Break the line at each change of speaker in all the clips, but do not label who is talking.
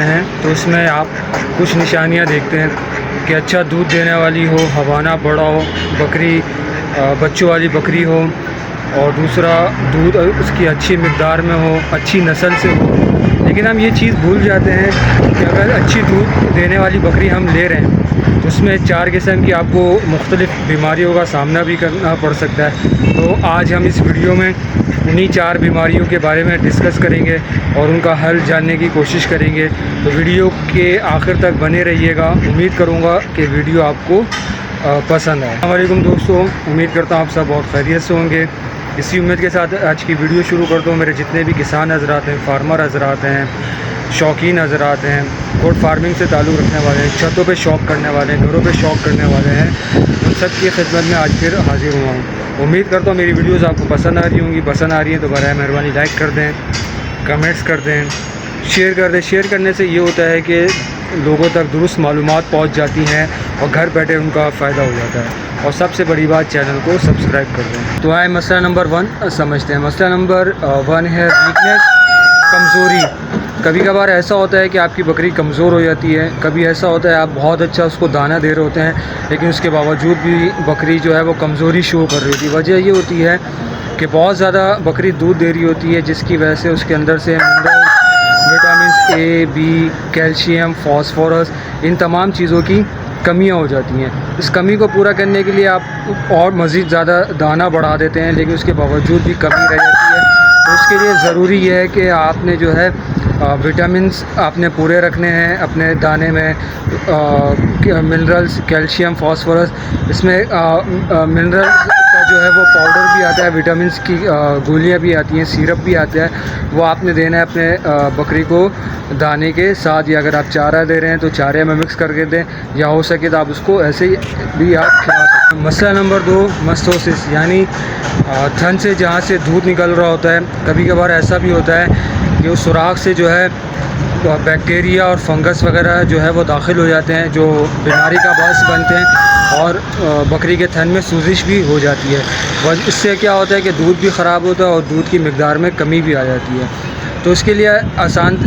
हैं तो इसमें आप कुछ निशानियां देखते हैं कि अच्छा दूध देने वाली हो, हवाना बड़ा हो, बकरी बच्चों वाली बकरी हो, और दूसरा दूध उसकी अच्छी मिक़दार में हो, अच्छी नस्ल से हो। लेकिन हम ये चीज़ भूल जाते हैं कि अगर अच्छी दूध देने वाली बकरी हम ले रहे हैं तो उसमें 4 किस्म की आपको मुख्तलिफ़ बीमारियों का सामना भी करना पड़ सकता है। तो आज हम इस वीडियो में उन्हीं 4 बीमारियों के बारे में डिस्कस करेंगे और उनका हल जानने की कोशिश करेंगे। तो वीडियो के आखिर तक बने रहिएगा। उम्मीद करूँगा कि वीडियो आपको पसंद आए। अस्सलाम वालेकुम दोस्तों, उम्मीद करता हूँ आप सब बहुत खैरियत से होंगे। इसी उम्मीद के साथ आज की वीडियो शुरू करता हूँ। मेरे जितने भी किसान हज़रात हैं, फार्मर हज़रात हैं, शौकीन हज़रात हैं, गोट फार्मिंग से ताल्लुक़ रखने वाले हैं, छतों पे शौक़ करने वाले हैं, घरों पे शौक़ करने वाले हैं, उन सब की खिदमत में आज फिर हाज़िर हुआ हूँ। उम्मीद करता हूँ मेरी वीडियोज़ आपको पसंद आ रही होंगी। पसंद आ रही हैं तो बराए मेहरबानी लाइक कर दें, कमेंट्स कर दें, शेयर कर दें। शेयर करने से ये होता है कि लोगों तक दुरुस्त मालूमात पहुँच जाती हैं और घर बैठे उनका फ़ायदा हो जाता है। और सबसे बड़ी बात, चैनल को सब्सक्राइब कर दें। तो आए मसला नंबर 1 समझते हैं। मसला नंबर 1 है वीकनेस, कमज़ोरी। कभी कभार ऐसा होता है कि आपकी बकरी कमज़ोर हो जाती है। कभी ऐसा होता है आप बहुत अच्छा उसको दाना दे रहे होते हैं लेकिन उसके बावजूद भी बकरी जो है वो कमज़ोरी शो कर रही होती है। वजह ये होती है कि बहुत ज़्यादा बकरी दूध दे रही होती है, जिसकी वजह से उसके अंदर से minerals, vitamin A, B, calcium, phosphorus, इन तमाम चीज़ों की कमियां हो जाती हैं। इस कमी को पूरा करने के लिए आप और मज़ीद ज़्यादा दाना बढ़ा देते हैं लेकिन उसके बावजूद भी कमी रह जाती है। तो उसके लिए ज़रूरी ये है कि आपने जो है विटामिन्स आपने पूरे रखने हैं अपने दाने में। मिनरल्स, कैल्शियम, फास्फोरस, इसमें मिनरल्स का जो है वो पाउडर भी आता है, विटामिन्स की गोलियां भी आती हैं, सिरप भी आता है। वो आपने देना है अपने बकरी को दाने के साथ, या अगर आप चारा दे रहे हैं तो चारे में मिक्स करके दें, या हो सके तो आप उसको ऐसे ही भी आप खिला सकते हैं। मसला नंबर 2 मस्तोसिस, यानी थन से जहाँ से दूध निकल रहा होता है। कभी कभार ऐसा भी होता है कि उस सुराख से जो है बैक्टीरिया और फंगस वगैरह जो है वो दाखिल हो जाते हैं, जो बीमारी का बायस बनते हैं, और बकरी के थन में सूजिश भी हो जाती है। इससे क्या होता है कि दूध भी ख़राब होता है और दूध की मिक़दार में कमी भी आ जाती है। तो इसके लिए आसान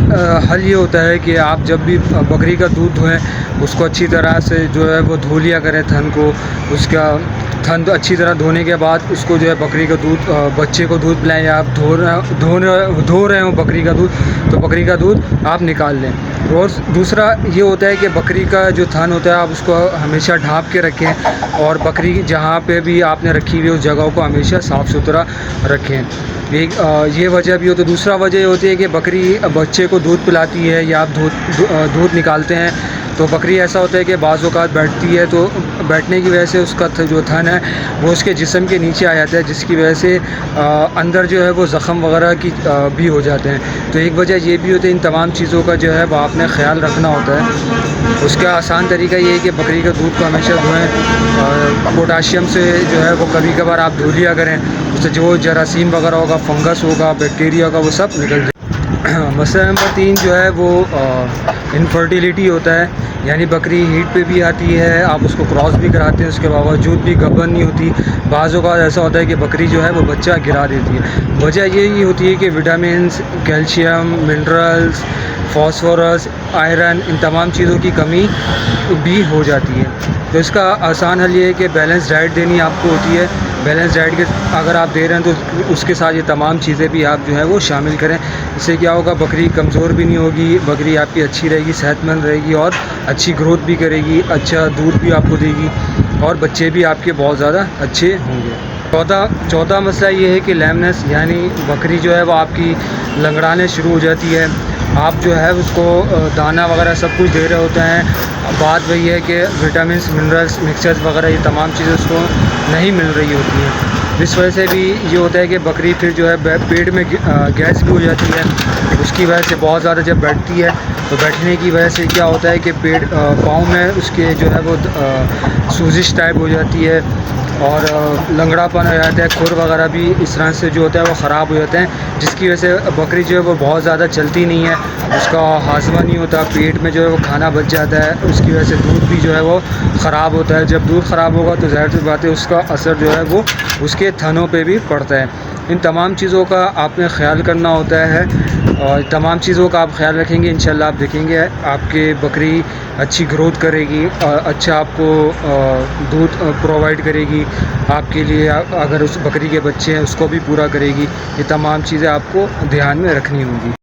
हल ये होता है कि आप जब भी बकरी का दूध धोएं, उसको अच्छी तरह से जो है वो धो लिया करें थन को। उसका थन अच्छी तरह धोने के बाद उसको जो है बकरी का दूध, बच्चे को दूध पिलाएं, या आप धो रहे हो बकरी का दूध तो बकरी का दूध आप निकाल लें। और दूसरा ये होता है कि बकरी का जो थन होता है आप उसको हमेशा ढाँप के रखें, और बकरी जहाँ पे भी आपने रखी हुई उस जगह को हमेशा साफ़ सुथरा रखें। एक ये वजह भी होती है। दूसरा वजह ये होती है कि बकरी बच्चे को दूध पिलाती है या आप दूध निकालते हैं तो बकरी ऐसा होता है कि बाज़ औक़ात बैठती है, तो बैठने की वजह से उसका जो थन है वो उसके जिस्म के नीचे आ जाता है, जिसकी वजह से अंदर जो है वो ज़ख़म वगैरह की भी हो जाते हैं। तो एक वजह ये भी होती है। इन तमाम चीज़ों का जो है वो आपने ख़्याल रखना होता है। उसका आसान तरीका ये है कि बकरी का दूध को हमेशा धोएं, पोटाशियम से जो है वो कभी कभार आप धो लिया करें, उससे जो जरासीम वगैरह होगा, फंगस होगा, बैक्टीरिया होगा, वो सब निकल जाए। मसला नंबर 3 जो है वो इनफर्टिलिटी होता है, यानी बकरी हीट पे भी आती है, आप उसको क्रॉस भी कराते हैं, उसके बावजूद भी गबन नहीं होती। बाज़ औक़ात ऐसा होता है कि बकरी जो है वो बच्चा गिरा देती है। वजह यही होती है कि vitamins, calcium, minerals, phosphorus, iron, इन तमाम चीज़ों की कमी भी हो जाती है। तो इसका आसान हल ये है कि बैलेंस डाइट देनी आपको होती है। बैलेंस डाइट के अगर आप दे रहे हैं तो उसके साथ ये तमाम चीज़ें भी आप जो है वो शामिल करें। इससे क्या होगा, बकरी कमज़ोर भी नहीं होगी, बकरी आपकी अच्छी रहेगी, सेहतमंद रहेगी और अच्छी ग्रोथ भी करेगी, अच्छा दूध भी आपको देगी और बच्चे भी आपके बहुत ज़्यादा अच्छे होंगे। चौथा मसला ये है कि लैमनेस, यानी बकरी जो है वो आपकी लंगड़ाने शुरू हो जाती है। आप जो है उसको दाना वगैरह सब कुछ दे रहे होते हैं, बात वही है कि विटामिन्स, मिनरल्स, मिक्सचर्स वगैरह ये तमाम चीज़ें उसको नहीं मिल रही होती हैं। इस वजह से भी ये होता है कि बकरी फिर जो है पेट में गैस भी हो जाती है। उसकी वजह से बहुत ज़्यादा जब बैठती है तो बैठने की वजह से क्या होता है कि पेट पाँव में उसके जो है वो सूजिश टाइप हो जाती है और लंगड़ापन हो जाता है। खुर वगैरह भी इस तरह से जो होता है वो ख़राब हो जाते हैं, जिसकी वजह से बकरी जो है वो बहुत ज़्यादा चलती नहीं है, उसका हाजमा नहीं होता, पेट में जो है वो खाना बच जाता है। उसकी वजह से दूध भी जो है वो ख़राब होता है। जब दूध ख़राब होगा तो ज़ाहिर सी बात है उसका असर जो है वो उसके थनों पे भी पड़ता है। इन तमाम चीज़ों का आपने ख्याल करना होता है और तमाम चीज़ों का आप ख्याल रखेंगे, इंशाल्लाह आप देखेंगे आपके बकरी अच्छी ग्रोथ करेगी, अच्छा आपको दूध प्रोवाइड करेगी आपके लिए। अगर उस बकरी के बच्चे हैं उसको भी पूरा करेगी। ये तमाम चीज़ें आपको ध्यान में रखनी होंगी।